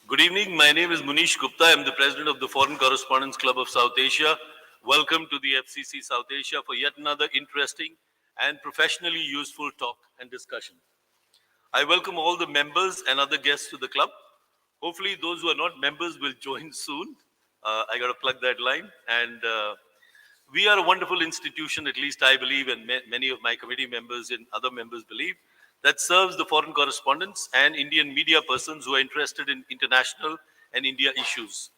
Good evening. My name is Munish Gupta. I'm the president of the Foreign Correspondents Club of South Asia. Welcome to the FCC South Asia for yet another interesting and professionally useful talk and discussion. I welcome all the members and other guests to the club. Hopefully, those who are not members will join soon. I got to plug that line. And we are a wonderful institution, at least I believe, and many of my committee members and other members believe, that serves the foreign correspondents and Indian media persons who are interested in international and India issues.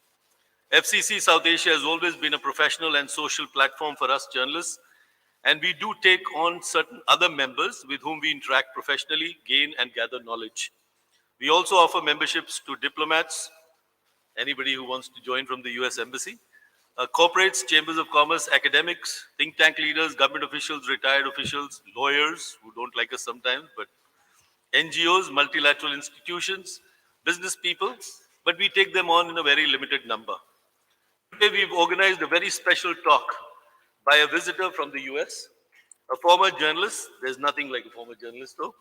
FCC South Asia has always been a professional and social platform for us journalists, and we do take on certain other members with whom we interact professionally, gain and gather knowledge. We also offer memberships to diplomats, anybody who wants to join from the US Embassy, corporates, chambers of commerce, academics, think tank leaders, government officials, retired officials, lawyers who don't like us sometimes, but NGOs, multilateral institutions, business people, but we take them on in a very limited number. Today we've organized a very special talk by a visitor from the US, a former journalist, there's nothing like a former journalist though,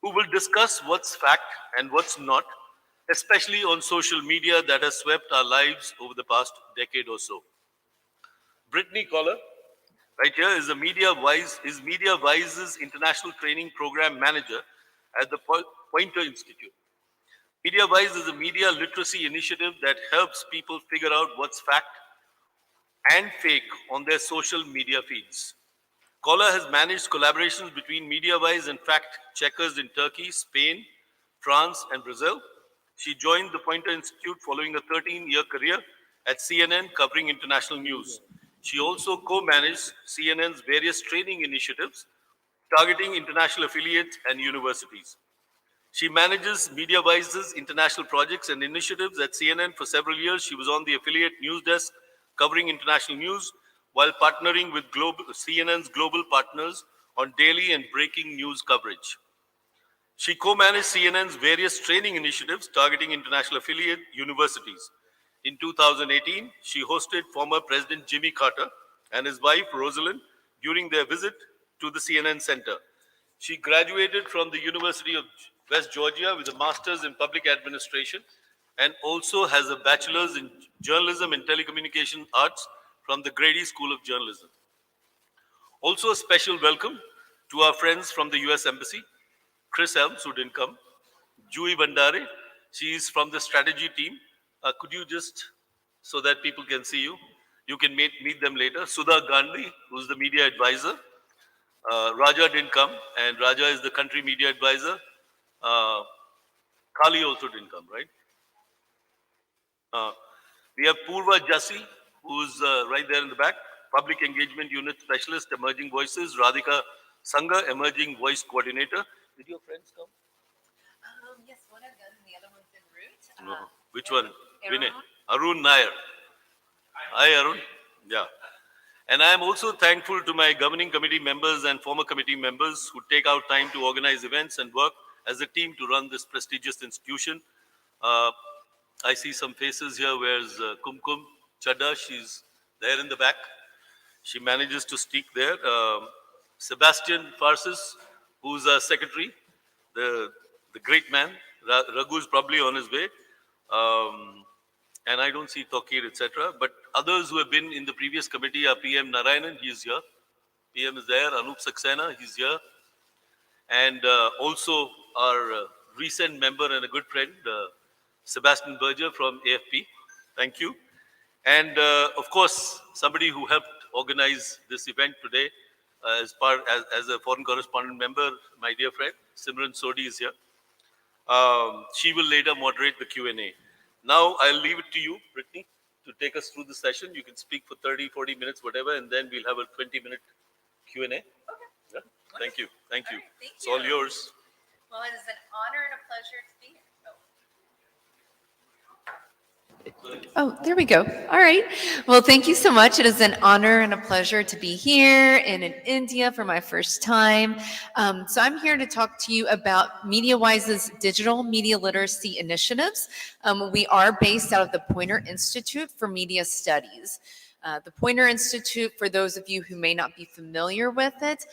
who will discuss what's fact and what's not, especially on social media that has swept our lives over the past decade or so. Brittani Kollar, right here, is Media Wise's International Training Program Manager at the Pointer Institute. Media Wise is a media literacy initiative that helps people figure out what's fact and fake on their social media feeds. Kollar has managed collaborations between Media Wise and fact checkers in Turkey, Spain, France, and Brazil. She joined the Pointer Institute following a 13-year career at CNN covering international news. She also co-managed CNN's various training initiatives targeting international affiliates and universities. She manages Media Wise's international projects and initiatives at CNN for several years. She was on the affiliate news desk covering international news while partnering with CNN's global partners on daily and breaking news coverage. She co-managed CNN's various training initiatives targeting international affiliate universities. In 2018, she hosted former President Jimmy Carter and his wife, Rosalind, during their visit to the CNN Center. She graduated from the University of West Georgia with a master's in public administration and also has a bachelor's in journalism and telecommunication arts from the Grady School of Journalism. Also a special welcome to our friends from the US Embassy, Chris Helms, who didn't come, Jui Bandare, she is from the strategy team. Could you just, so that people can see you, you can meet them later. Sudha Gandhi, who's the media advisor. Raja didn't come, and Raja is the country media advisor. Kali also didn't come, right? We have Purva Jassi, who's right there in the back, Public Engagement Unit Specialist, Emerging Voices. Radhika Sangha, Emerging Voice Coordinator. Did your friends come? Yes, one of them, the other one's en route. No. Which one? Vinay. Arun Nair. Hi, Arun. Yeah. And I am also thankful to my governing committee members and former committee members who take out time to organize events and work as a team to run this prestigious institution. I see some faces here. Where's Kumkum Chadda? She's there in the back. She manages to stick there. Sebastian Farsis, who's our secretary, the great man. Raghu's probably on his way. And I don't see Tokir, etc. But others who have been in the previous committee are PM Narayanan, he's here. PM is there. Anup Saxena, he's here. And also our recent member and a good friend, Sebastian Berger from AFP. Thank you. And of course, somebody who helped organize this event today as a foreign correspondent member, my dear friend, Simran Sodhi is here. She will later moderate the Q&A. Now I'll leave it to you, Brittani, to take us through the session. You can speak for 30, 40 minutes, whatever, and then we'll have a 20-minute Q&A. Okay. Yeah? Thank you. Thank you. Right, thank It's you. all yours. Well, it is an honor and a pleasure to be here. Oh, there we go. All right. Well, thank you so much. It is an honor and a pleasure to be here and in India for my first time. So I'm here to talk to you about MediaWise's digital media literacy initiatives. We are based out of the Pointer Institute for Media Studies. The Poynter Institute, for those of you who may not be familiar with it,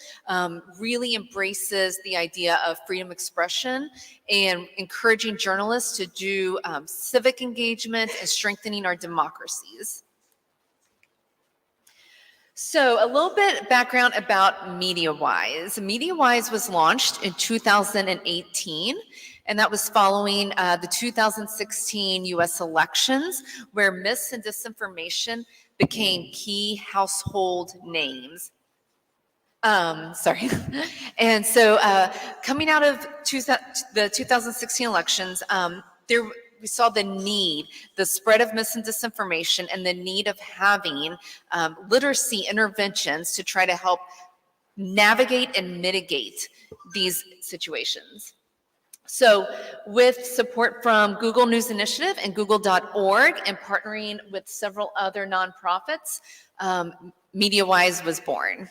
really embraces the idea of freedom of expression and encouraging journalists to do civic engagement and strengthening our democracies. So a little bit background about MediaWise. MediaWise was launched in 2018, and that was following the 2016 US elections, where mis and disinformation became key household names. Sorry. And so coming out of the 2016 elections, we saw the spread of mis and disinformation, and the need of having literacy interventions to try to help navigate and mitigate these situations. So with support from Google News Initiative and Google.org and partnering with several other nonprofits, MediaWise was born.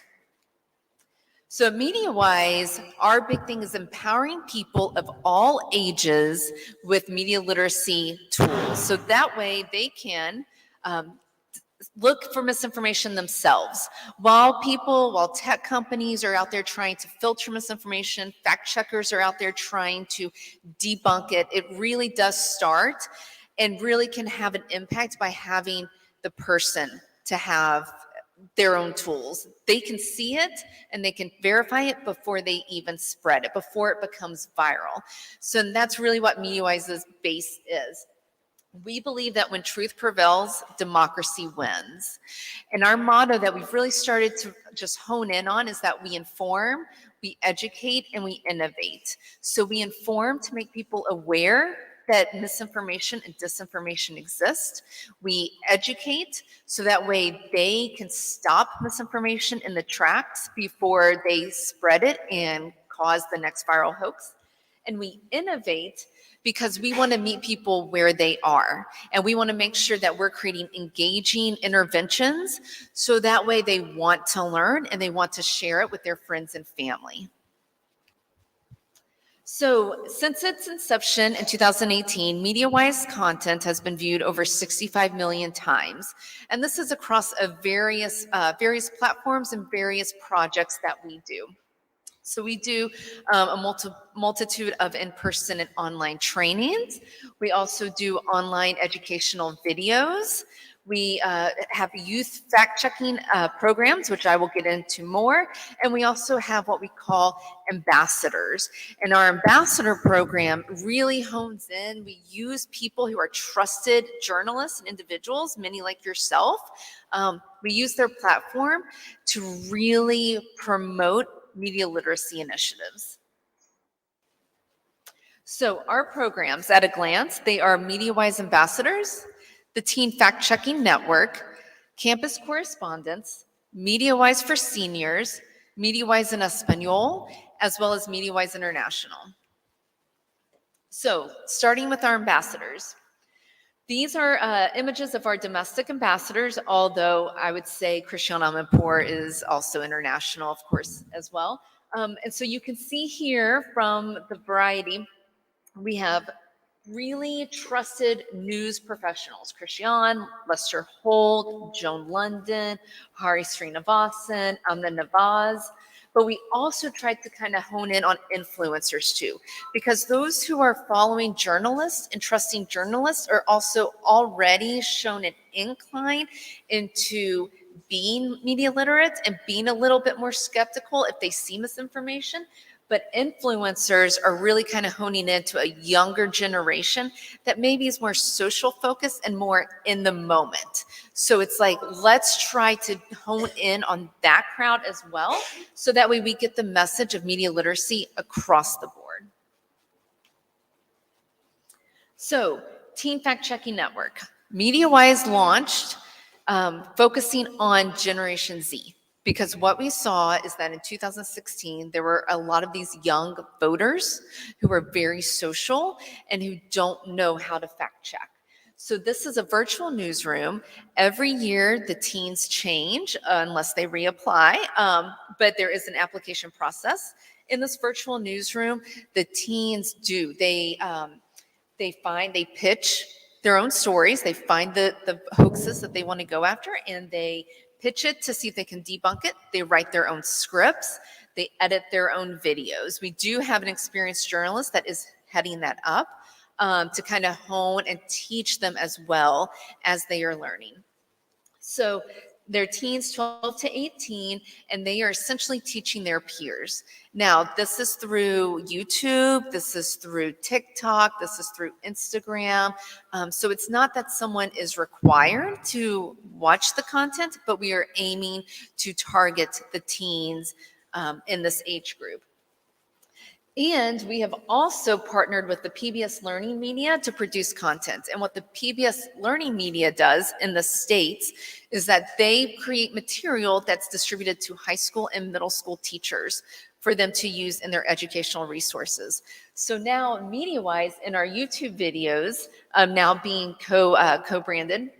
So MediaWise, our big thing is empowering people of all ages with media literacy tools. So that way they can look for misinformation themselves. While tech companies are out there trying to filter misinformation, fact checkers are out there trying to debunk it, it really does start and really can have an impact by having the person to have their own tools. They can see it and they can verify it before they even spread it, before it becomes viral. So that's really what MediaWise's base is. We believe that when truth prevails, democracy wins. And our motto that we've really started to just hone in on is that we inform, we educate, and we innovate. So we inform to make people aware that misinformation and disinformation exist. We educate so that way they can stop misinformation in the tracks before they spread it and cause the next viral hoax. And we innovate because we want to meet people where they are. And we want to make sure that we're creating engaging interventions so that way they want to learn and they want to share it with their friends and family. So since its inception in 2018, MediaWise content has been viewed over 65 million times. And this is across various platforms and various projects that we do. So we do a multitude of in-person and online trainings. We also do online educational videos. We have youth fact-checking programs, which I will get into more. And we also have what we call ambassadors. And our ambassador program really hones in. We use people who are trusted journalists and individuals, many like yourself. We use their platform to really promote media literacy initiatives. So our programs, at a glance, they are MediaWise Ambassadors, the Teen Fact-Checking Network, Campus Correspondents, MediaWise for Seniors, MediaWise in Espanol, as well as MediaWise International. So starting with our ambassadors. These are images of our domestic ambassadors, although I would say Christian Amanpour is also international, of course, as well. And so you can see here from the variety, we have really trusted news professionals: Christian, Lester Holt, Joan London, Hari Srinivasan, Amna Nawaz. But we also tried to kind of hone in on influencers too, because those who are following journalists and trusting journalists are also already shown an incline into being media literate and being a little bit more skeptical if they see misinformation. But influencers are really kind of honing into a younger generation that maybe is more social focused and more in the moment. So it's like, let's try to hone in on that crowd as well, so that way we get the message of media literacy across the board. So, Teen Fact-Checking Network. MediaWise launched focusing on Generation Z. Because what we saw is that in 2016, there were a lot of these young voters who are very social and who don't know how to fact check. So this is a virtual newsroom. Every year, the teens change unless they reapply, but there is an application process. In this virtual newsroom, the teens they pitch their own stories. They find the hoaxes that they want to go after, and they pitch it to see if they can debunk it. They write their own scripts. They edit their own videos. We do have an experienced journalist that is heading that up to kind of hone and teach them as well as they are learning. So they're teens 12 to 18, and they are essentially teaching their peers. Now, this is through YouTube, this is through TikTok, this is through Instagram. So it's not that someone is required to watch the content, but we are aiming to target the teens in this age group. And we have also partnered with the PBS Learning Media to produce content. And what the PBS Learning Media does in the States is that they create material that's distributed to high school and middle school teachers for them to use in their educational resources. So now, media-wise, in our YouTube videos, now being co-branded,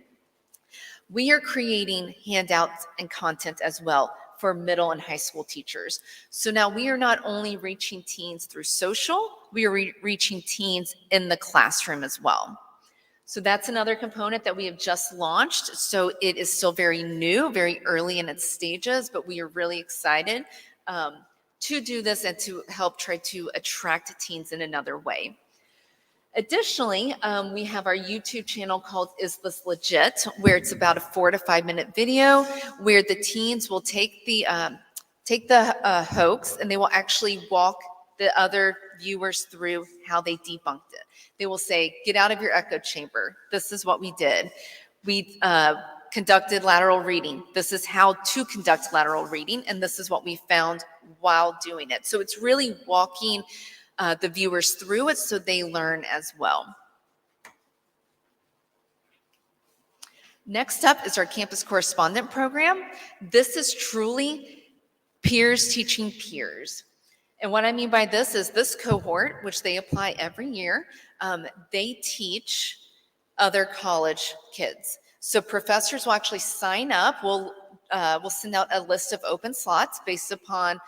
we are creating handouts and content as well for middle and high school teachers. So now we are not only reaching teens through social, we are reaching teens in the classroom as well. So that's another component that we have just launched. So it is still very new, very early in its stages, but we are really excited to do this and to help try to attract teens in another way. Additionally, we have our YouTube channel called Is This Legit, where it's about a 4 to 5 minute video where the teens will take the hoax and they will actually walk the other viewers through how they debunked it. They will say, get out of your echo chamber. This is what we did. We conducted lateral reading. This is how to conduct lateral reading, and this is what we found while doing it. So it's really walking the viewers through it so they learn as well. Next up is our Campus Correspondent program. This is truly peers teaching peers. And what I mean by this is this cohort, which they apply every year, they teach other college kids. So professors will actually sign up. We'll send out a list of open slots based upon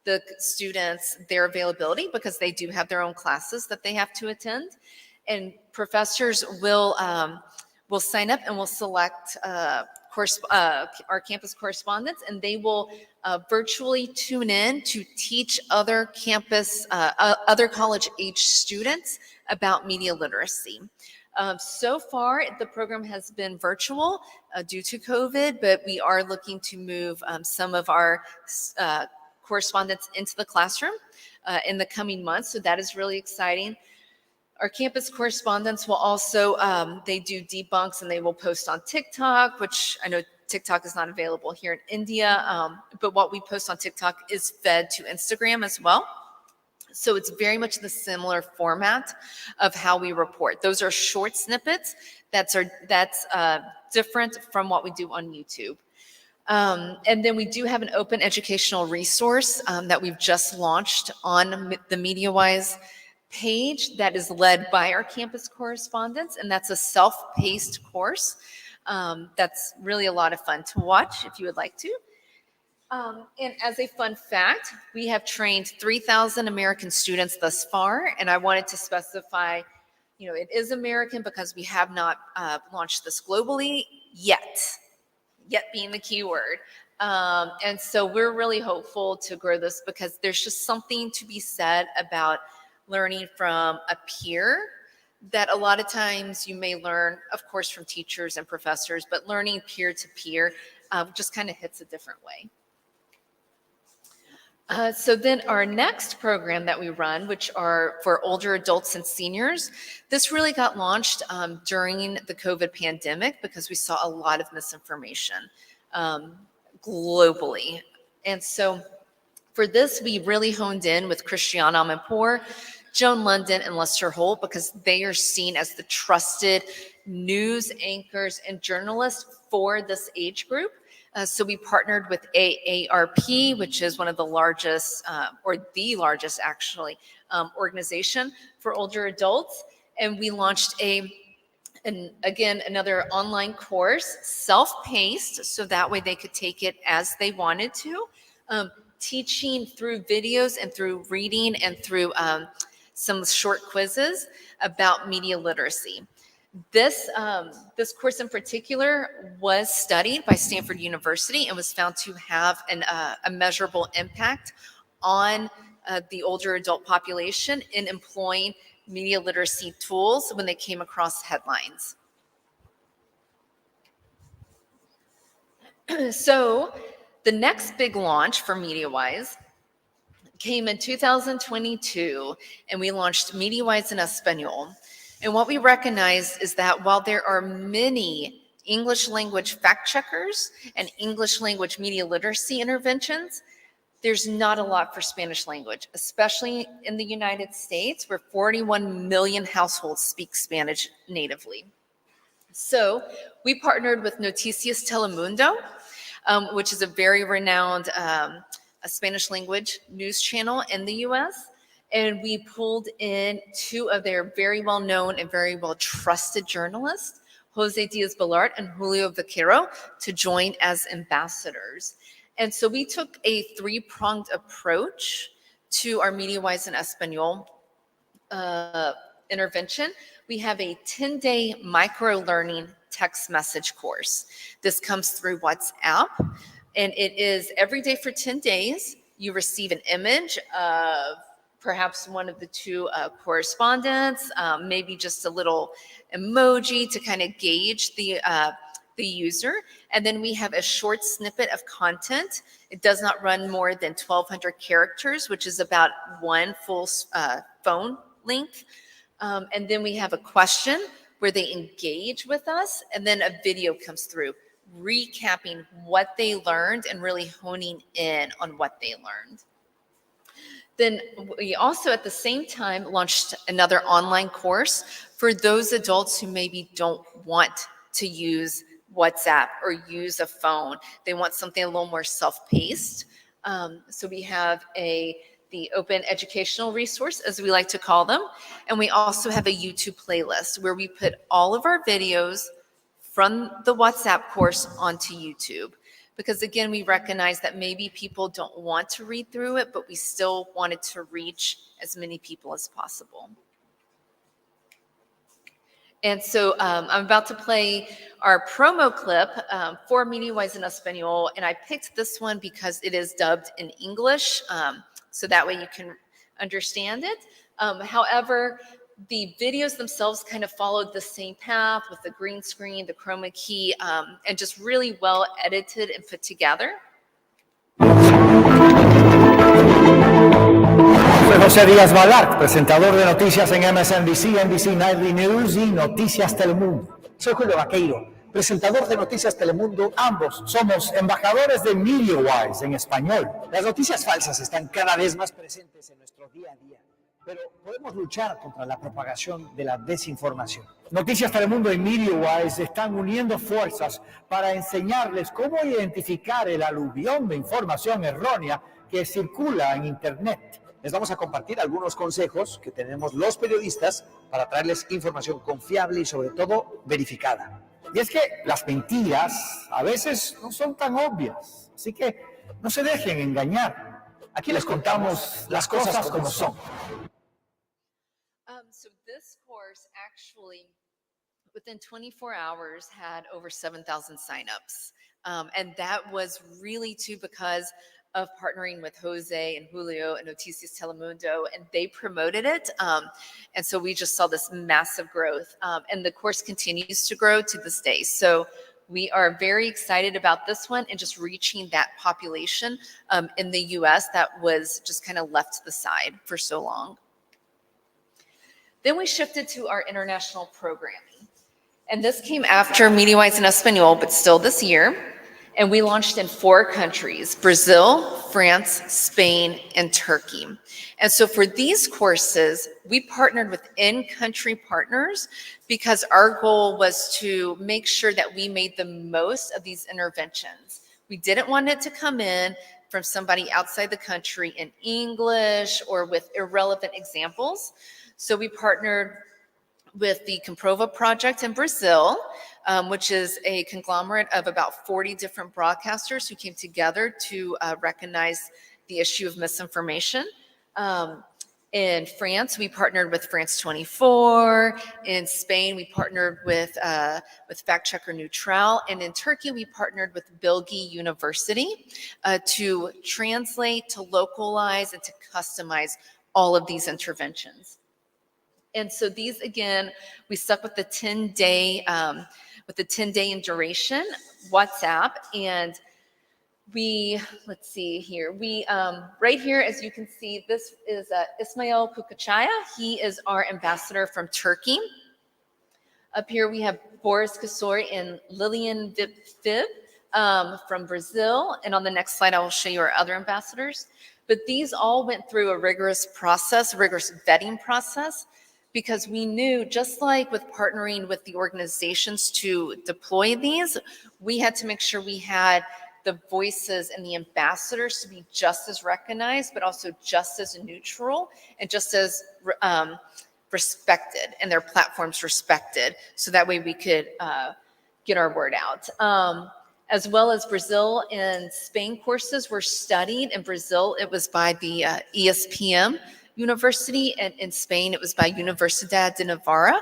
the students, their availability, because they do have their own classes that they have to attend. And professors will sign up and will select our campus correspondents, and they will virtually tune in to teach other college age students about media literacy. So far, the program has been virtual due to COVID, but we are looking to move some of our correspondents into the classroom in the coming months. So that is really exciting. Our campus correspondents will also, they do debunks and they will post on TikTok, which I know TikTok is not available here in India, but what we post on TikTok is fed to Instagram as well. So it's very much the similar format of how we report. Those are short snippets that's different from what we do on YouTube. And then we do have an open educational resource that we've just launched on the MediaWise page that is led by our campus correspondents, and that's a self-paced course. That's really a lot of fun to watch if you would like to. And as a fun fact, we have trained 3,000 American students thus far, and I wanted to specify, it is American because we have not launched this globally yet being the key word. And so we're really hopeful to grow this because there's just something to be said about learning from a peer that a lot of times you may learn, of course, from teachers and professors, but learning peer to peer just kind of hits a different way. So then our next program that we run, which are for older adults and seniors, this really got launched during the COVID pandemic because we saw a lot of misinformation globally. And so for this, we really honed in with Christiane Amanpour, Joan London, and Lester Holt because they are seen as the trusted news anchors and journalists for this age group. So we partnered with AARP, which is one of the largest, or the largest actually, organization for older adults. And we launched another online course, self-paced, so that way they could take it as they wanted to, teaching through videos and through reading and through some short quizzes about media literacy. This course in particular was studied by Stanford University and was found to have a measurable impact on the older adult population in employing media literacy tools when they came across headlines. So the next big launch for MediaWise came in 2022, and we launched MediaWise in Espanol. And what we recognized is that while there are many English language fact checkers and English language media literacy interventions, there's not a lot for Spanish language, especially in the United States, where 41 million households speak Spanish natively. So we partnered with Noticias Telemundo, which is a very renowned a Spanish language news channel in the US. And we pulled in two of their very well-known and very well-trusted journalists, Jose Diaz-Balart and Julio Vaquero, to join as ambassadors. And so we took a three-pronged approach to our MediaWise in Espanol intervention. We have a 10-day micro-learning text message course. This comes through WhatsApp, and it is every day for 10 days. You receive an image of perhaps one of the two correspondents, maybe just a little emoji to kind of gauge the user. And then we have a short snippet of content. It does not run more than 1,200 characters, which is about one full phone length. And then we have a question where they engage with us, and then a video comes through recapping what they learned and really honing in on what they learned. Then we also at the same time launched another online course for those adults who maybe don't want to use WhatsApp or use a phone. They want something a little more self-paced. So we have the open educational resource, as we like to call them. And we also have a YouTube playlist where we put all of our videos from the WhatsApp course onto YouTube. Because again, we recognize that maybe people don't want to read through it, but we still wanted to reach as many people as possible. And so I'm about to play our promo clip for MediaWise in Espanol, and I picked this one because it is dubbed in English, so that way you can understand it. However, the videos themselves kind of followed the same path with the green screen, the chroma key, and just really well edited and put together. Soy José Díaz Balart, presentador de noticias en MSNBC, NBC Nightly News y Noticias Telemundo. Soy Julio Vaqueiro, presentador de Noticias Telemundo. Ambos somos embajadores de MediaWise en español. Las noticias falsas están cada vez más presentes en nuestro día a día, pero podemos luchar contra la propagación de la desinformación. Noticias Telemundo y MediaWise están uniendo fuerzas para enseñarles cómo identificar el aluvión de información errónea que circula en Internet. Les vamos a compartir algunos consejos que tenemos los periodistas para traerles información confiable y sobre todo verificada. Y es que las mentiras a veces no son tan obvias, así que no se dejen engañar. Aquí les contamos las cosas como son. So this course actually, within 24 hours, had over 7,000 signups. And that was really too because of partnering with Jose and Julio and Noticias Telemundo, and they promoted it. And so we just saw this massive growth. And the course continues to grow to this day. So we are very excited about this one and just reaching that population in the US that was just kind of left to the side for so long. Then we shifted to our international programming. And this came after MediaWise in Espanol, but still this year. And we launched in 4 countries: Brazil, France, Spain, and Turkey. And so for these courses, we partnered with in-country partners because our goal was to make sure that we made the most of these interventions. We didn't want it to come in from somebody outside the country in English or with irrelevant examples. So we partnered with the Comprova Project in Brazil, which is a conglomerate of about 40 different broadcasters who came together to recognize the issue of misinformation. In France, we partnered with France 24. In Spain, we partnered with Fact Checker Neutral. And in Turkey, we partnered with Bilgi University to translate, to localize, and to customize all of these interventions. And so these, again, we stuck with the 10-day in duration WhatsApp, and let's see here. Right here, as you can see, this is Ismail Kukachaya. He is our ambassador from Turkey. Up here, we have Boris Kasori and Lilian Vipfib from Brazil. And on the next slide, I will show you our other ambassadors. But these all went through a rigorous vetting process, because we knew, just like with partnering with the organizations to deploy these, we had to make sure we had the voices and the ambassadors to be just as recognized, but also just as neutral and just as respected, and their platforms respected, so that way we could get our word out. As well as Brazil and Spain courses were studied. In Brazil, it was by the ESPM University, and in Spain, it was by Universidad de Navarra.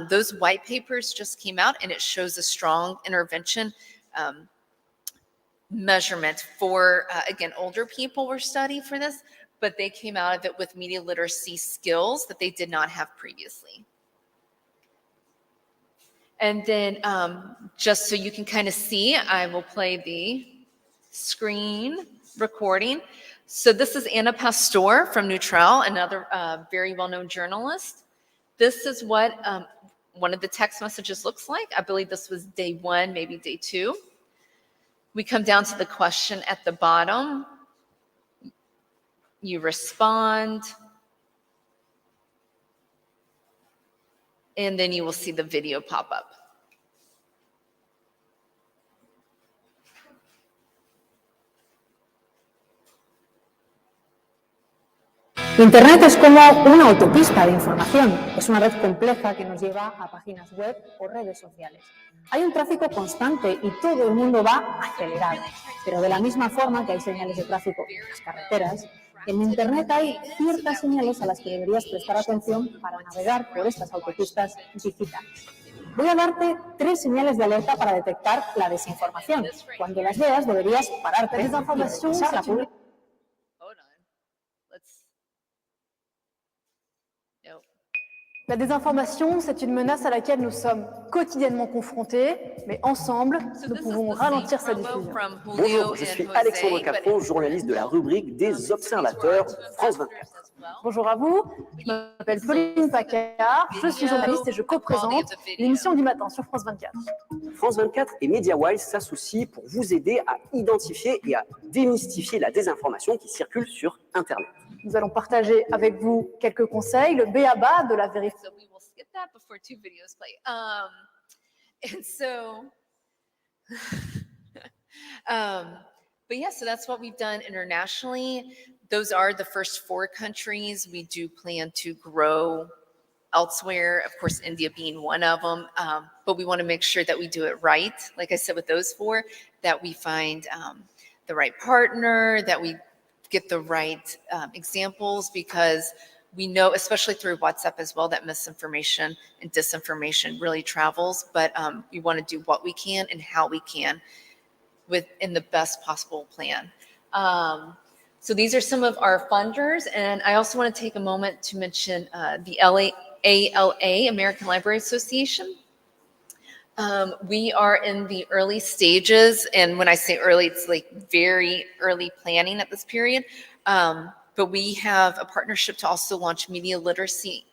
Those white papers just came out, and it shows a strong intervention measurement for, again, older people were studied for this, but they came out of it with media literacy skills that they did not have previously. And then just so you can kind of see, I will play the screen recording. So this is Anna Pastor from Neutral, another very well-known journalist. This is what one of the text messages looks like. I believe this was day 1, maybe day 2. We come down to the question at the bottom. You respond. And then you will see the video pop up. Internet es como una autopista de información. Es una red compleja que nos lleva a páginas web o redes sociales. Hay un tráfico constante y todo el mundo va acelerado. Pero de la misma forma que hay señales de tráfico en las carreteras, en Internet hay ciertas señales a las que deberías prestar atención para navegar por estas autopistas digitales. Voy a darte 3 señales de alerta para detectar la desinformación. Cuando las veas, deberías pararte y revisar la publicación. La désinformation, c'est une menace à laquelle nous sommes quotidiennement confrontés, mais ensemble, nous pouvons ralentir sa diffusion. Bonjour, je suis Alexandre Capron, journaliste de la rubrique des Observateurs France 24. Bonjour à vous, je m'appelle Pauline Pacard, je suis journaliste et je co-présente l'émission du matin sur France 24. France 24 et MediaWise s'associent pour vous aider à identifier et à démystifier la désinformation qui circule sur Internet. Nous allons partager avec vous quelques conseils, le b.a.-ba de la vérification. But yeah, so that's what we've done internationally. Those are the first 4 countries. We do plan to grow elsewhere, of course, India being one of them. But we want to make sure that we do it right. Like I said, with those 4, that we find the right partner, that we get the right examples, because we know, especially through WhatsApp as well, that misinformation and disinformation really travels. But we want to do what we can and how we can within the best possible plan. So these are some of our funders. And I also want to take a moment to mention the ALA, American Library Association. We are in the early stages, and when I say early, it's like very early planning at this period. But we have a partnership to also launch media literacy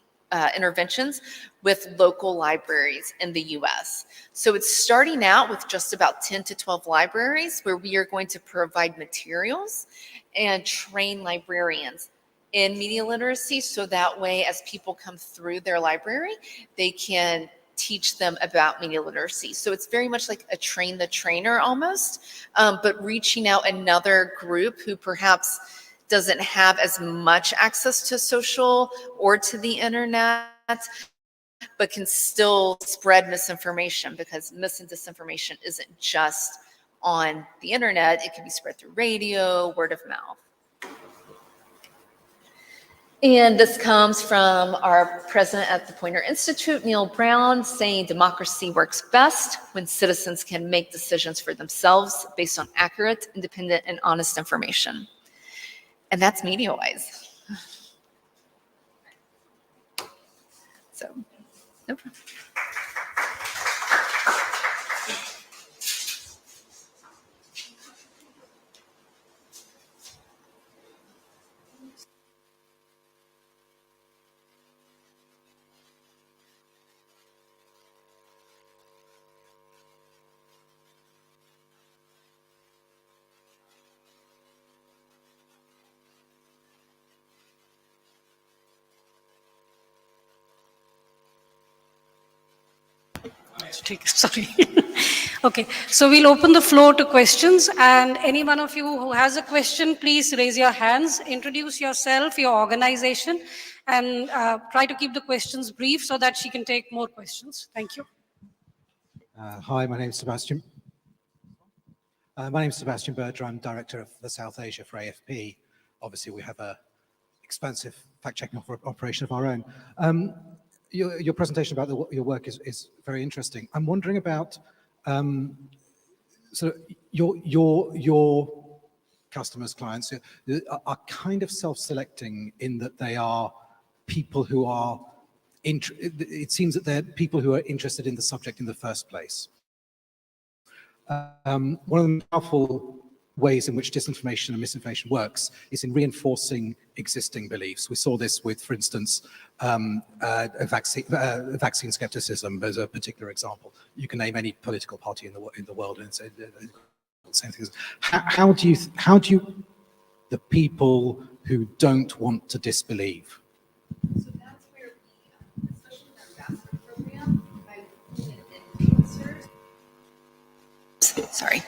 interventions with local libraries in the US. So it's starting out with just about 10 to 12 libraries where we are going to provide materials and train librarians in media literacy, so that way as people come through their library, they can teach them about media literacy. So it's very much like a train the trainer almost, but reaching out another group who perhaps doesn't have as much access to social or to the internet, but can still spread misinformation, because mis and disinformation isn't just on the internet. It can be spread through radio, word of mouth. And this comes from our president at the Poynter Institute, Neil Brown, saying democracy works best when citizens can make decisions for themselves based on accurate, independent, and honest information. And that's media-wise. So, no problem. Sorry. Okay, so we'll open the floor to questions, and any one of you who has a question, please raise your hands, introduce yourself, your organization, and try to keep the questions brief so that she can take more questions. Thank you. Hi, my name is Sebastian. My name is Sebastian Berger. I'm director of the South Asia for AFP. Obviously, we have a expansive fact-checking operation of our own. Your presentation about your work is very interesting. I'm wondering about sort of your customers, clients are kind of self-selecting in that they are people who are, it seems that they're people who are interested in the subject in the first place. One of the powerful ways in which disinformation and misinformation works is in reinforcing existing beliefs. We saw this with, for instance, vaccine skepticism as a particular example. You can name any political party in the world and say the same things. How do you the people who don't want to disbelieve? So that's where we, especially in our ambassador program, by influencers. Sorry.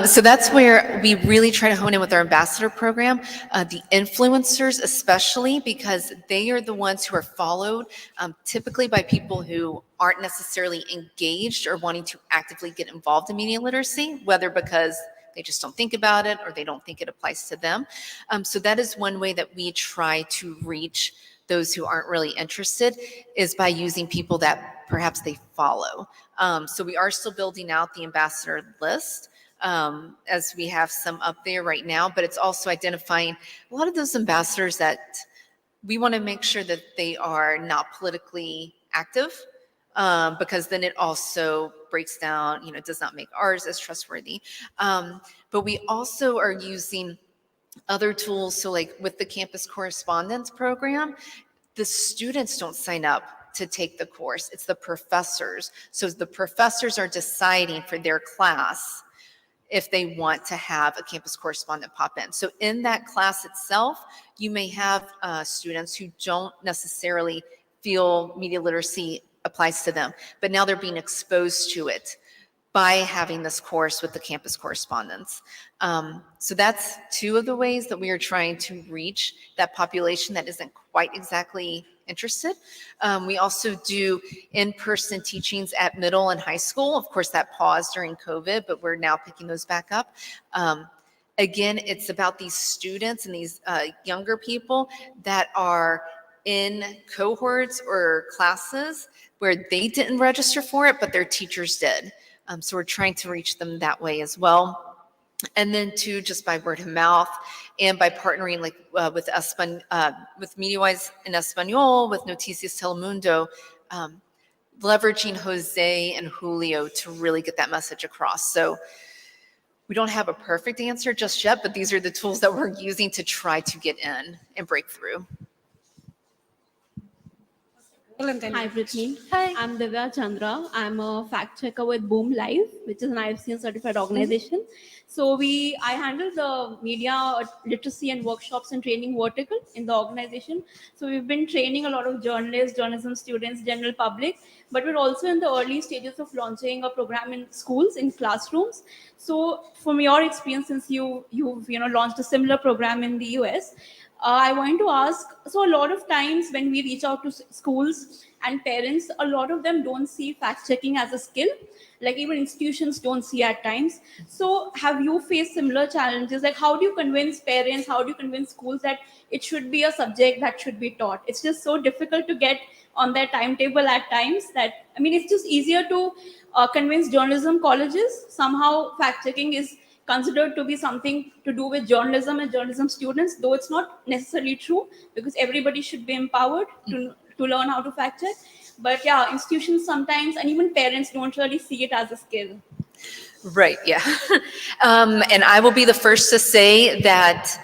So that's where we really try to hone in with our ambassador program, the influencers especially, because they are the ones who are followed typically by people who aren't necessarily engaged or wanting to actively get involved in media literacy, whether because they just don't think about it or they don't think it applies to them. So that is one way that we try to reach those who aren't really interested, is by using people that perhaps they follow. So we are still building out the ambassador list, as we have some up there right now, but it's also identifying a lot of those ambassadors that we want to make sure that they are not politically active, because then it also breaks down, does not make ours as trustworthy. But we also are using other tools. So like with the campus correspondence program, the students don't sign up to take the course. It's the professors. So the professors are deciding for their class if they want to have a campus correspondent pop in. So in that class itself, you may have students who don't necessarily feel media literacy applies to them, but now they're being exposed to it by having this course with the campus correspondents. So that's two of the ways that we are trying to reach that population that isn't quite exactly interested. We also do in-person teachings at middle and high school. Of course, that paused during COVID, but we're now picking those back up. Again, it's about these students and these younger people that are in cohorts or classes where they didn't register for it, but their teachers did. So we're trying to reach them that way as well. And then too, just by word of mouth and by partnering like with MediaWise in Espanol, with Noticias Telemundo, leveraging Jose and Julio to really get that message across. So we don't have a perfect answer just yet, but these are the tools that we're using to try to get in and break through. Hi, Brittani. Hi. I'm Divya Chandra. I'm a fact checker with Boom Live, which is an IFCN certified organization. So I handle the media literacy and workshops and training vertical in the organization. So we've been training a lot of journalists, journalism students, general public, but we're also in the early stages of launching a program in schools, in classrooms. So from your experience, since you've launched a similar program in the US, I want to ask, so a lot of times when we reach out to schools and parents, a lot of them don't see fact checking as a skill, like even institutions don't see at times. So have you faced similar challenges? Like how do you convince parents, how do you convince schools that it should be a subject that should be taught? It's just so difficult to get on their timetable at times that, I mean, it's just easier to convince journalism colleges. Somehow fact checking is considered to be something to do with journalism and journalism students, though it's not necessarily true, because everybody should be empowered to learn how to fact check. But yeah, institutions sometimes, and even parents, don't really see it as a skill. Right, yeah. And I will be the first to say that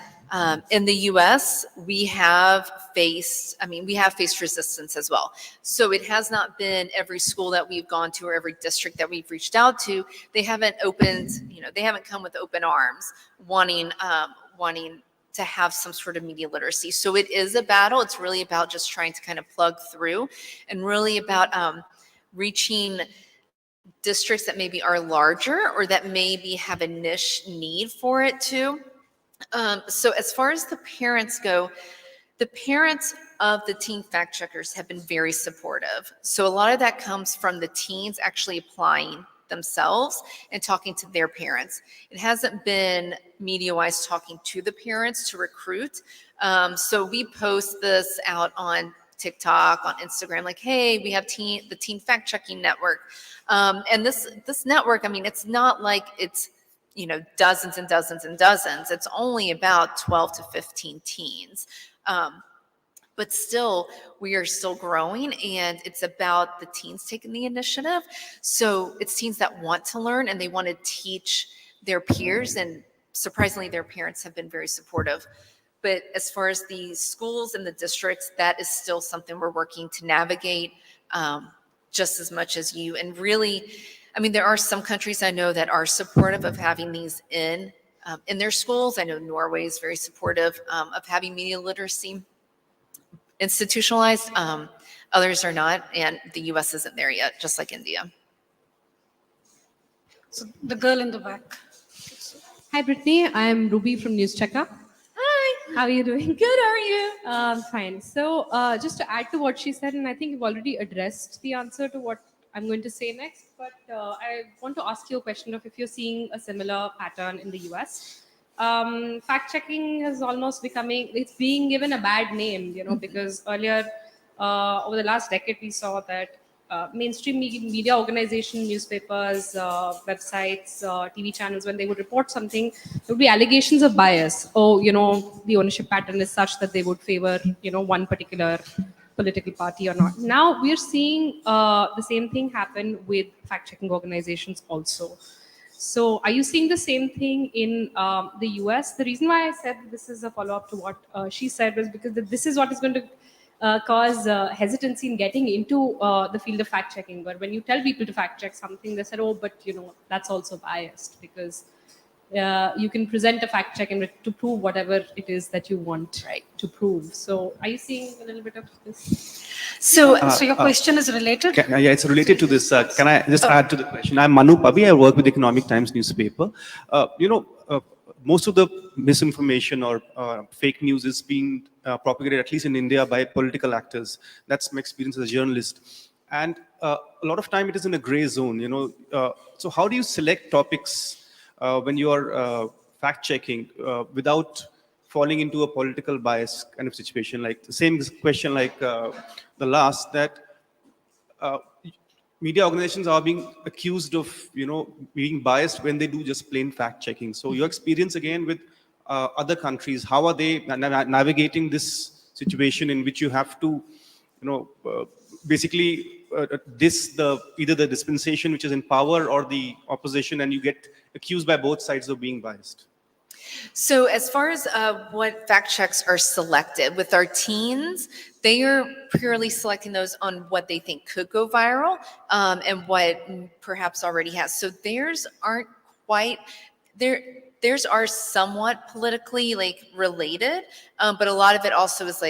in the US, we have faced resistance as well. So it has not been every school that we've gone to or every district that we've reached out to. They haven't come with open arms wanting to have some sort of media literacy. So it is a battle. It's really about just trying to kind of plug through and really about reaching districts that maybe are larger or that maybe have a niche need for it too. So as far as the parents go, the parents of the teen fact checkers have been very supportive. So a lot of that comes from the teens actually applying themselves and talking to their parents. It hasn't been media-wise talking to the parents to recruit. So we post this out on TikTok, on Instagram, like, hey, we have the Teen Fact Checking Network. And this network, I mean, it's not like it's, dozens and dozens and dozens. It's only about 12 to 15 teens. But still, we are still growing, and it's about the teens taking the initiative. So it's teens that want to learn and they want to teach their peers, and surprisingly, their parents have been very supportive. But as far as the schools and the districts, that is still something we're working to navigate just as much as you. And really, I mean, there are some countries I know that are supportive of having these in their schools. I know Norway is very supportive of having media literacy institutionalized. Others are not, and the US isn't there yet, just like India. So the girl in the back. Hi, Brittany. I'm Ruby from News Checker. Hi. How are you doing? Good, how are you? Fine. So just to add to what she said, and I think you've already addressed the answer to what I'm going to say next, but I want to ask you a question of if you're seeing a similar pattern in the US. Fact checking is almost it's being given a bad name, because earlier, over the last decade, we saw that mainstream media organization, newspapers, websites, TV channels, when they would report something, there would be allegations of bias. Oh, the ownership pattern is such that they would favor, one particular political party or not. Now we're seeing the same thing happen with fact-checking organizations also. So are you seeing the same thing in the US? The reason why I said this is a follow-up to what she said was because this is what is going to cause hesitancy in getting into the field of fact-checking. But when you tell people to fact-check something, they said, oh, but that's also biased, because you can present a fact check to prove whatever it is that you want to prove. So are you seeing a little bit of this? So your question is related? Yeah, it's related to this. Can I just add to the question? I'm Manu Pabi. I work with Economic Times newspaper. Most of the misinformation or fake news is being propagated, at least in India, by political actors. That's my experience as a journalist. And a lot of time it is in a gray zone, So how do you select topics when you are fact-checking without falling into a political bias kind of situation? Like the same question like the last, that media organizations are being accused of, being biased when they do just plain fact-checking. So your experience again with other countries, how are they navigating this situation in which you have to, basically either the dispensation which is in power or the opposition, and you get accused by both sides of being biased? So as far as what fact checks are selected with our teens, they are purely selecting those on what they think could go viral and what perhaps already has. So theirs aren't quite there. Theirs are somewhat politically related, but a lot of it also is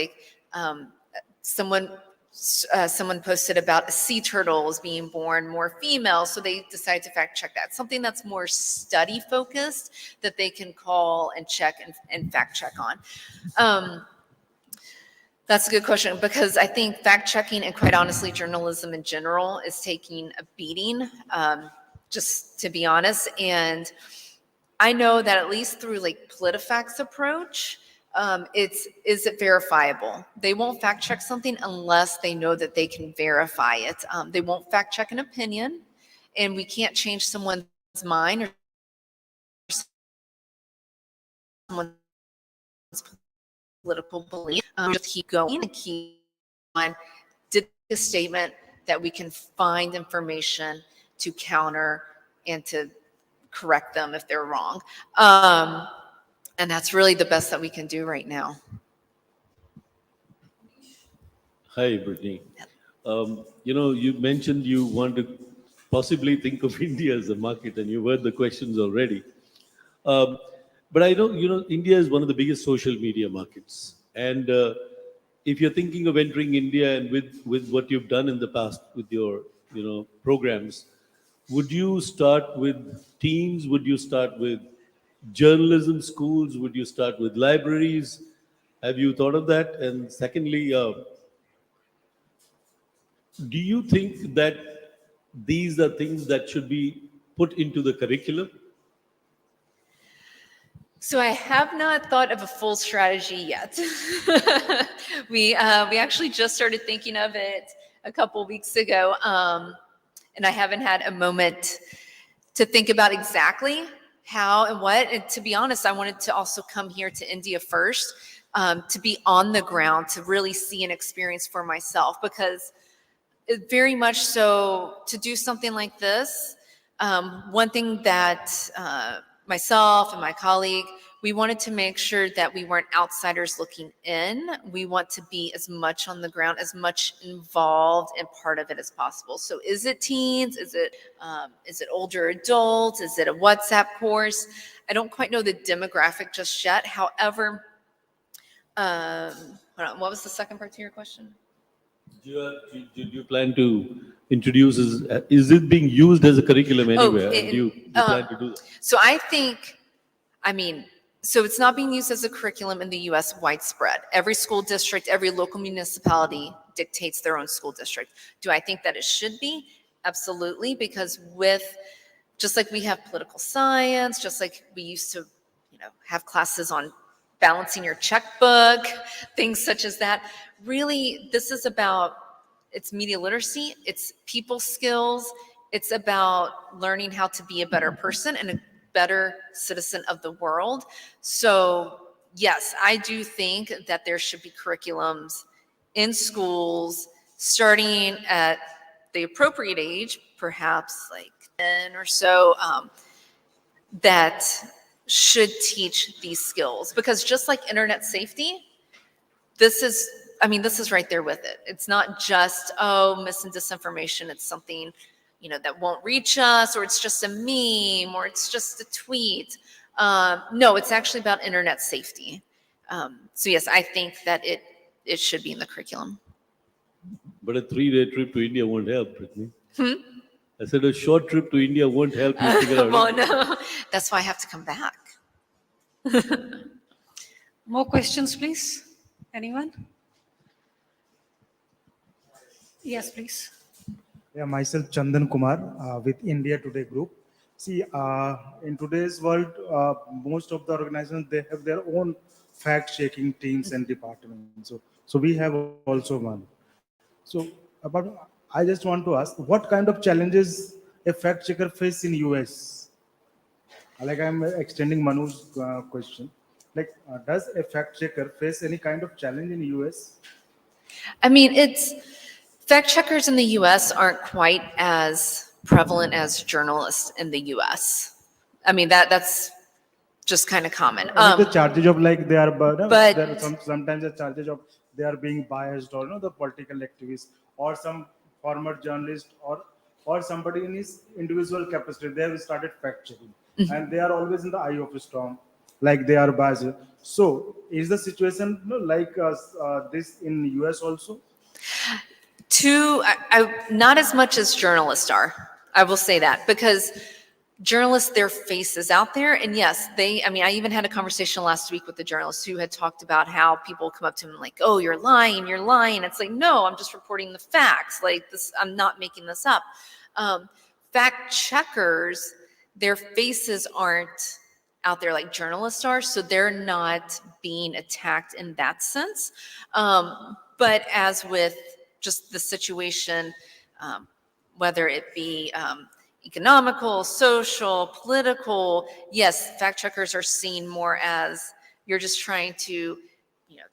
someone posted about sea turtles being born more female, so they decide to fact check that. Something that's more study focused that they can call and check and fact check on. That's a good question, because I think fact checking and quite honestly, journalism in general is taking a beating, just to be honest. And I know that at least through like PolitiFact's approach, is it verifiable? They won't fact check something unless they know that they can verify it. They won't fact check an opinion, and we can't change someone's mind or someone's political belief. Just keep going and keep on. Did a statement that we can find information to counter and to correct them if they're wrong. And that's really the best that we can do right now. Hi, Brittany. You mentioned you want to possibly think of India as a market, and you heard the questions already. But I know, India is one of the biggest social media markets. And if you're thinking of entering India and with what you've done in the past with your, programs, would you start with teams? Would you start with journalism schools? Would you start with libraries? Have you thought of that? And secondly, do you think that these are things that should be put into the curriculum? So I have not thought of a full strategy yet. We actually just started thinking of it a couple weeks ago, and I haven't had a moment to think about exactly how and what. And to be honest, I wanted to also come here to India first, to be on the ground, to really see and experience for myself, because it very much so to do something like this. One thing that myself and my colleague, we wanted to make sure that we weren't outsiders looking in. We want to be as much on the ground, as much involved and part of it as possible. So is it teens? Is it older adults? Is it a WhatsApp course? I don't quite know the demographic just yet. However, hold on, what was the second part to your question? Do you plan to introduce, is it being used as a curriculum anywhere? Do you plan to do that? So I think, so it's not being used as a curriculum in the US widespread. Every school district, every local municipality dictates their own school district. Do I think that it should be? Absolutely, because just like we have political science, just like we used to, have classes on balancing your checkbook, things such as that. Really, this is about, it's media literacy, it's people skills, it's about learning how to be a better person and a better citizen of the world. So yes, I do think that there should be curriculums in schools starting at the appropriate age, perhaps like 10 or so, that should teach these skills. Because just like internet safety, this is right there with it. It's not just, mis and disinformation. It's something, that won't reach us, or it's just a meme, or it's just a tweet. No, it's actually about internet safety. So yes, I think that it should be in the curriculum. But a 3-day trip to India won't help, Brittany. I said a short trip to India won't help you figure out. Well, no, that's why I have to come back. More questions, please? Anyone? Yes, please. Yeah, myself Chandan Kumar with India Today Group. See, in today's world, most of the organizations, they have their own fact-checking teams and departments. So we have also one. So I just want to ask, what kind of challenges a fact-checker face in US? Like I'm extending Manu's question. Like, does a fact-checker face any kind of challenge in US? Fact checkers in the US aren't quite as prevalent as journalists in the US. That's just kind of common. The charges of like they are, but sometimes the charges of they are being biased, or the political activists, or some former journalist, or somebody in his individual capacity, they have started fact checking, and they are always in the eye of a storm, like they are biased. So is the situation like this in the US also? Not as much as journalists are. I will say that, because journalists, their faces out there. And yes, I even had a conversation last week with the journalists who had talked about how people come up to them like, oh, you're lying, you're lying. It's like, no, I'm just reporting the facts. Like this, I'm not making this up. Fact checkers, their faces aren't out there like journalists are, so they're not being attacked in that sense. But as with just the situation, whether it be economical, social, political, yes, fact checkers are seen more as you're just trying to,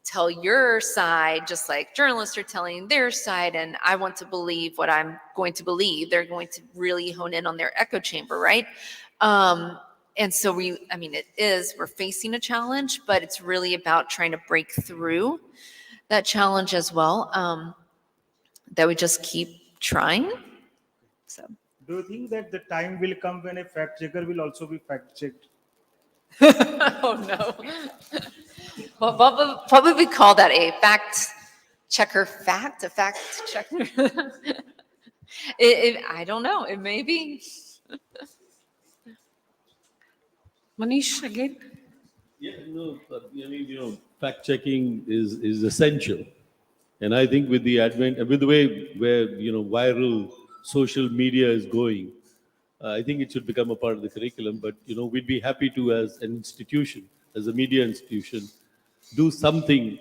tell your side, just like journalists are telling their side, and I want to believe what I'm going to believe. They're going to really hone in on their echo chamber, right? And so we're facing a challenge, but it's really about trying to break through that challenge as well, that we just keep trying. So. Do you think that the time will come when a fact checker will also be fact checked? Oh no. Well, what would we call that? A fact checker fact? A fact checker? I don't know. It may be. Manish, again. Yeah, no, fact checking is essential. And I think with the advent, with the way where, viral social media is going, I think it should become a part of the curriculum. But, we'd be happy to, as an institution, as a media institution, do something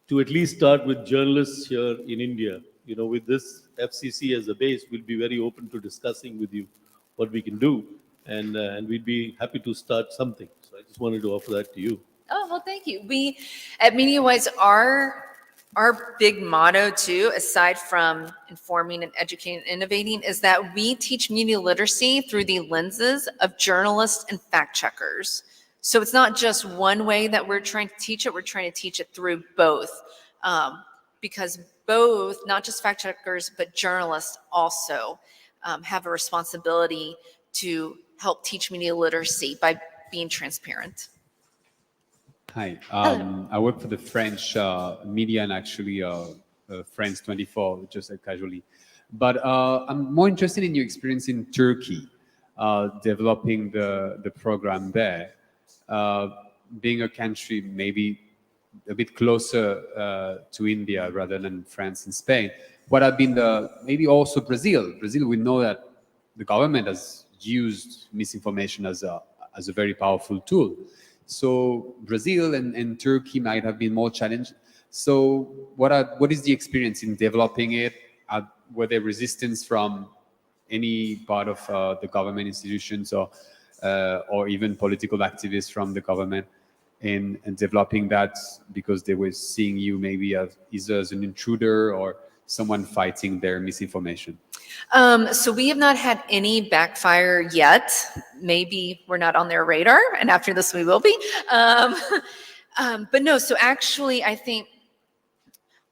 to at least start with journalists here in India. With this FCC as a base, we'll be very open to discussing with you what we can do. And we'd be happy to start something. So I just wanted to offer that to you. Oh, well, thank you. We, at MediaWise, our big motto too, aside from informing and educating and innovating, is that we teach media literacy through the lenses of journalists and fact checkers. So it's not just one way that we're trying to teach it, we're trying to teach it through both. Because both, not just fact checkers, but journalists also have a responsibility to help teach media literacy by being transparent. Hi, I work for the French media and actually France 24, just casually. But I'm more interested in your experience in Turkey, developing the program there. Being a country maybe a bit closer to India rather than France and Spain. What have been maybe also Brazil? Brazil, we know that the government has used misinformation as a very powerful tool. So Brazil and Turkey might have been more challenged. So what is the experience in developing it? Were there resistance from any part of the government institutions or even political activists from the government in developing that because they were seeing you maybe either as an intruder or someone fighting their misinformation? So we have not had any backfire yet. Maybe we're not on their radar, and after this we will be. But no, so actually I think,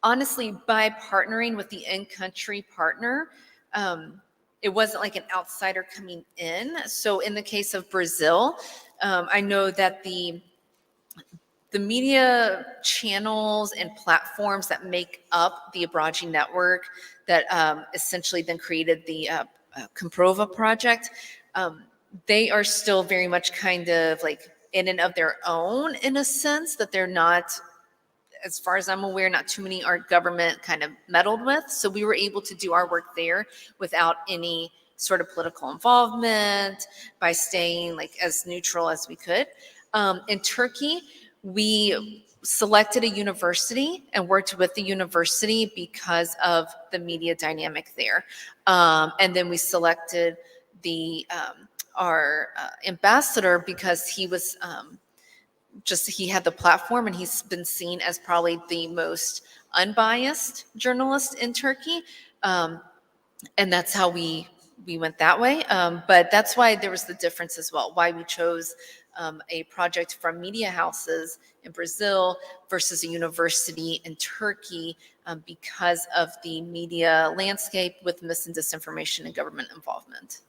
honestly, by partnering with the in-country partner, it wasn't like an outsider coming in. So in the case of Brazil, I know that the media channels and platforms that make up the Abraji network that essentially then created the Comprova project, they are still very much kind of like in and of their own, in a sense that they're not, as far as I'm aware, not too many are government kind of meddled with. So we were able to do our work there without any sort of political involvement, by staying like as neutral as we could. In Turkey, we selected a university and worked with the university because of the media dynamic there. And then we selected our ambassador because he was he had the platform and he's been seen as probably the most unbiased journalist in Turkey. And that's how we went that way. But that's why there was the difference as well, why we chose a project from media houses in Brazil versus a university in Turkey, because of the media landscape with mis and disinformation and government involvement.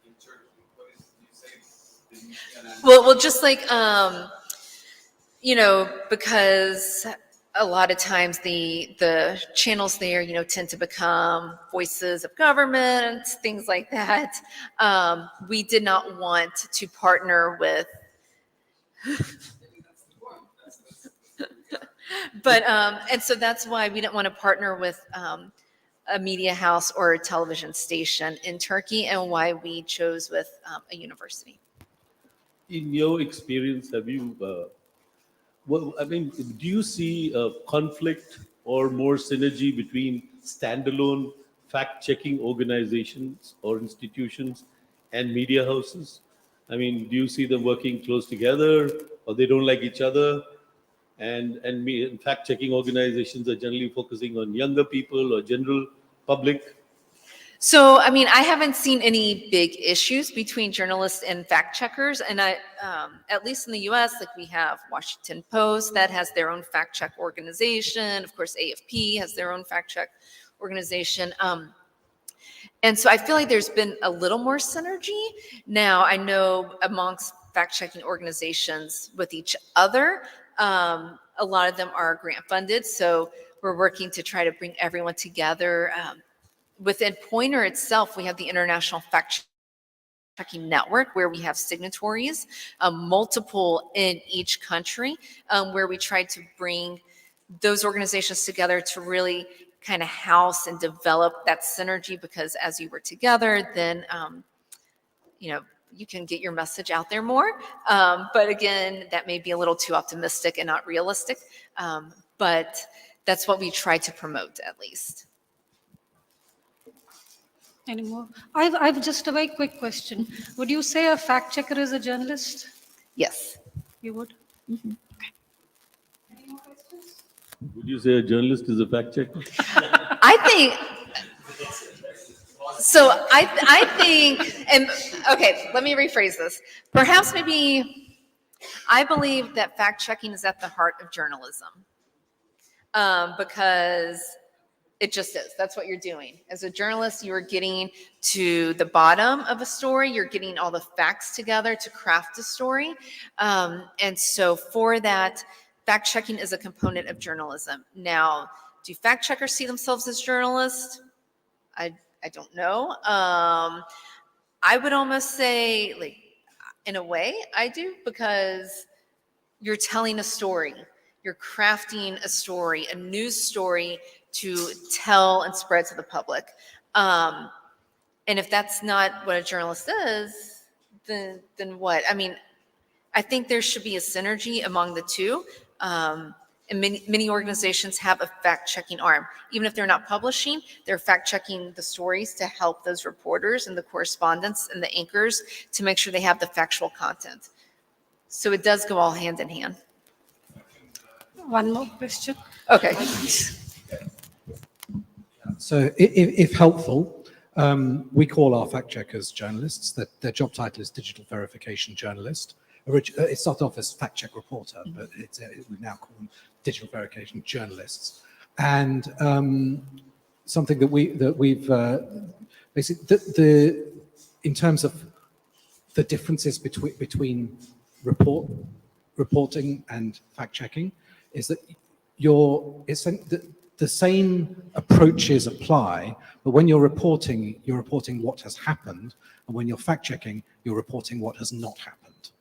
In Turkey, what is, you say, Well, just like, because a lot of times the channels there, tend to become voices of government, things like that. We did not want to partner with, and so that's why we didn't want to partner with a media house or a television station in Turkey, and why we chose with a university. In your experience, have you, do you see a conflict or more synergy between standalone fact-checking organizations or institutions and media houses? Do you see them working close together, or they don't like each other? And fact-checking organizations are generally focusing on younger people or general public. So, I haven't seen any big issues between journalists and fact checkers. And at least in the US, like we have Washington Post that has their own fact check organization. Of course, AFP has their own fact check organization. And so I feel like there's been a little more synergy. Now, I know amongst fact checking organizations with each other, a lot of them are grant funded. So we're working to try to bring everyone together. Within Pointer itself, we have the International Fact-Checking Network, where we have signatories, multiple in each country, where we try to bring those organizations together to really kind of house and develop that synergy, because as you work together, then, you can get your message out there more. But again, that may be a little too optimistic and not realistic. But that's what we try to promote, at least. Any more? I've just a very quick question. Would you say a fact checker is a journalist? Yes. You would? Mm-hmm. Would you say a journalist is a fact checker? I think, and okay, let me rephrase this. Perhaps maybe, I believe that fact checking is at the heart of journalism. Because it just is. That's what you're doing. As a journalist, you are getting to the bottom of a story. You're getting all the facts together to craft a story. And so for that, fact-checking is a component of journalism. Now, do fact checkers see themselves as journalists? I don't know. I would almost say, like, in a way, I do, because you're telling a story. You're crafting a story, a news story to tell and spread to the public. And if that's not what a journalist is, then what? I think there should be a synergy among the two. And many organizations have a fact-checking arm. Even if they're not publishing, they're fact-checking the stories to help those reporters and the correspondents and the anchors to make sure they have the factual content. So it does go all hand in hand. One more question. Okay. So if helpful, we call our fact checkers journalists. Their job title is digital verification journalist. It started off as fact check reporter, but we now call them digital verification journalists. And something that we've basically, in terms of the differences between reporting and fact checking, is that the same approaches apply, but when you're reporting what has happened, and when you're fact-checking, you're reporting what has not happened.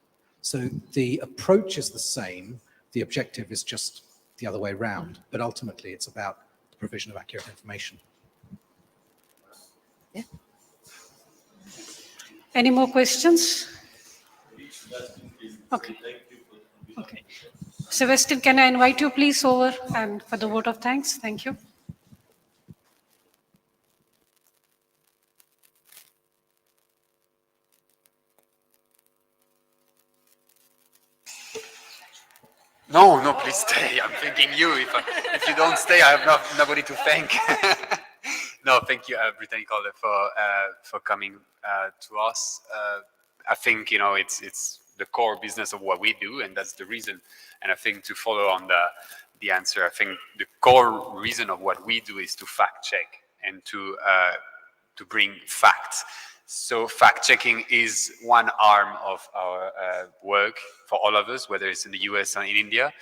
So the approach is the same, the objective is just the other way around, but ultimately it's about the provision of accurate information. Yeah. Any more questions? Okay. Okay. Sebastian, can I invite you please over and for the vote of thanks? Thank you. No, please stay. I'm thanking you. If you don't stay, I have nobody to thank. No, thank you, Brittani Kollar, for coming to us. I think it's the core business of what we do, and that's the reason. And I think to follow on the answer, I think the core reason of what we do is to fact check and to bring facts. So fact checking is one arm of our work for all of us, whether it's in the US or in India.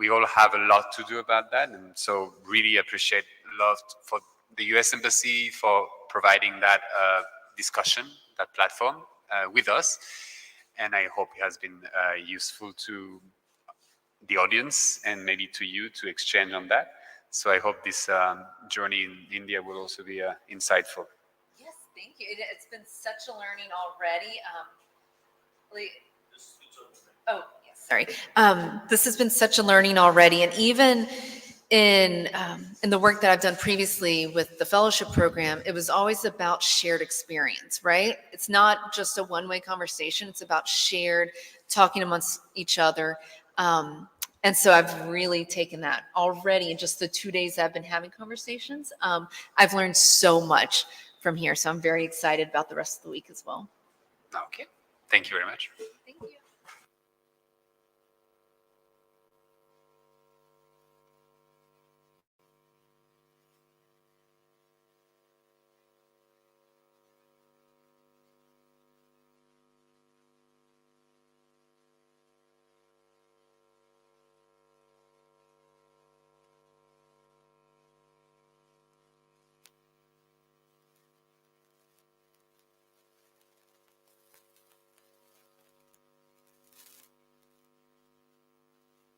we all have a lot to do about that. And so really appreciate love for the US Embassy for providing that discussion, that platform with us. And I hope it has been useful to the audience and maybe to you to exchange on that. So I hope this journey in India will also be insightful. Yes, thank you. It's been such a learning already. Oh, yes, sorry. This has been such a learning already, and even in the work that I've done previously with the fellowship program, it was always about shared experience, right? It's not just a one-way conversation. It's about shared talking amongst each other. And so I've really taken that already in just the 2 days I've been having conversations. I've learned so much from here. So I'm very excited about the rest of the week as well. Okay. Thank you very much.